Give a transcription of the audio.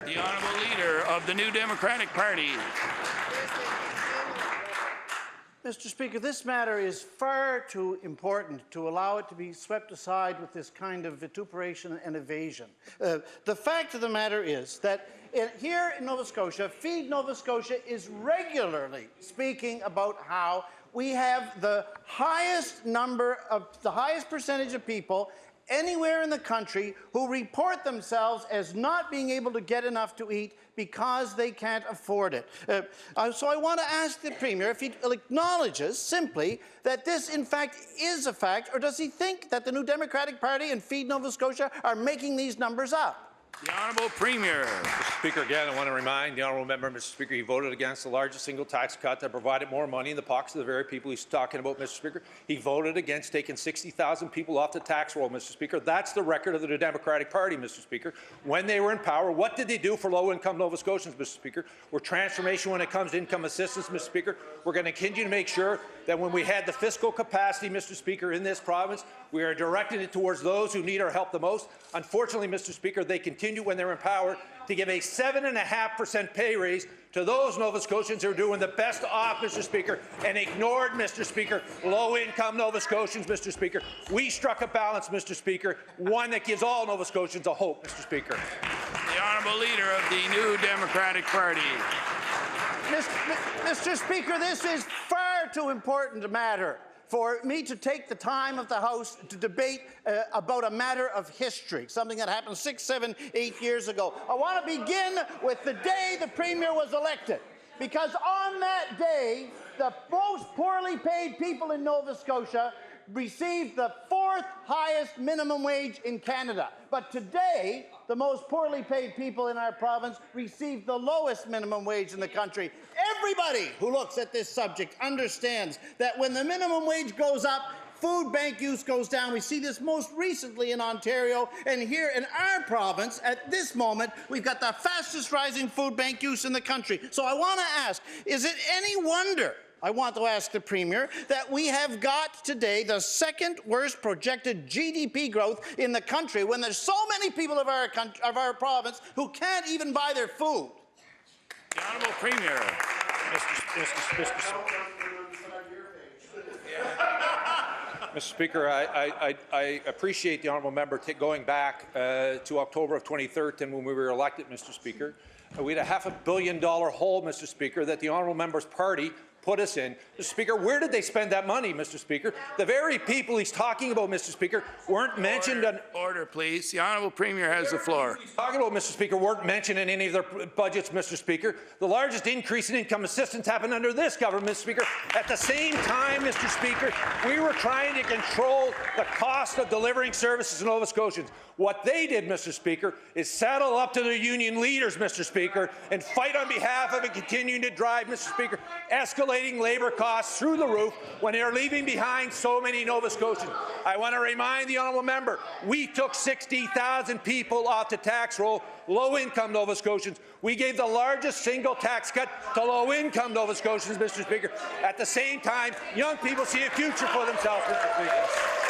The Honourable Leader of the New Democratic Party. Mr. Speaker, this matter is far too important to allow it to be swept aside with this kind of vituperation and evasion. The fact of the matter is that here in Nova Scotia, Feed Nova Scotia is regularly speaking about how we have the highest percentage of people anywhere in the country who report themselves as not being able to get enough to eat because they can't afford it. So I want to ask the Premier if he acknowledges simply that this in fact is a fact, or does he think that the New Democratic Party and Feed Nova Scotia are making these numbers up? The Honourable Premier. Mr. Speaker, again, I want to remind the honourable member, Mr. Speaker, he voted against the largest single tax cut that provided more money in the pockets of the very people he's talking about, Mr. Speaker. He voted against taking 60,000 people off the tax roll, Mr. Speaker. That's the record of the New Democratic Party, Mr. Speaker. When they were in power, what did they do for low-income Nova Scotians, Mr. Speaker? We're transformation when it comes to income assistance, Mr. Speaker. We're going to continue to make sure that when we had the fiscal capacity, Mr. Speaker, in this province, we are directing it towards those who need our help the most. Unfortunately, Mr. Speaker, they continue when they're in power to give a 7.5% pay raise to those Nova Scotians who are doing the best off, Mr. Speaker, and ignored, Mr. Speaker, low-income Nova Scotians, Mr. Speaker. We struck a balance, Mr. Speaker, one that gives all Nova Scotians a hope, Mr. Speaker. The Honourable Leader of the New Democratic Party. Mr. Speaker, this is far too important a matter for me to take the time of the House to debate about a matter of history, something that happened 6, 7, 8 years ago. I want to begin with the day the Premier was elected, because on that day, the most poorly paid people in Nova Scotia received the 4th highest minimum wage in Canada. But today, the most poorly paid people in our province receive the lowest minimum wage in the country. Everybody who looks at this subject understands that when the minimum wage goes up, food bank use goes down. We see this most recently in Ontario, and here in our province, at this moment, we've got the fastest rising food bank use in the country. So I want to ask, is it any wonder, I want to ask the Premier, that we have got today the second worst projected GDP growth in the country when there's so many people of our province who can't even buy their food? The Honourable Premier. Mr. Speaker, I appreciate the honourable member going back to October of 2013 when we were elected, Mr. Speaker. We had a $500 million hole, Mr. Speaker, that the honourable member's party put us in. Mr. Speaker, where did they spend that money, Mr. Speaker? The very people he's talking about, Mr. Speaker, weren't mentioned. Order, please. The Honourable Premier has the floor. He's talking about, Mr. Speaker, weren't mentioned in any of their budgets, Mr. Speaker. The largest increase in income assistance happened under this government, Mr. Speaker. At the same time, Mr. Speaker, we were trying to control the cost of delivering services to Nova Scotians. What they did, Mr. Speaker, is saddle up to their union leaders, Mr. Speaker, and fight on behalf of it, continuing to drive, Mr. Speaker, escalating labour costs through the roof when they are leaving behind so many Nova Scotians. I want to remind the honourable member, we took 60,000 people off the tax roll, low-income Nova Scotians. We gave the largest single tax cut to low-income Nova Scotians, Mr. Speaker. At the same time, young people see a future for themselves, Mr. Speaker.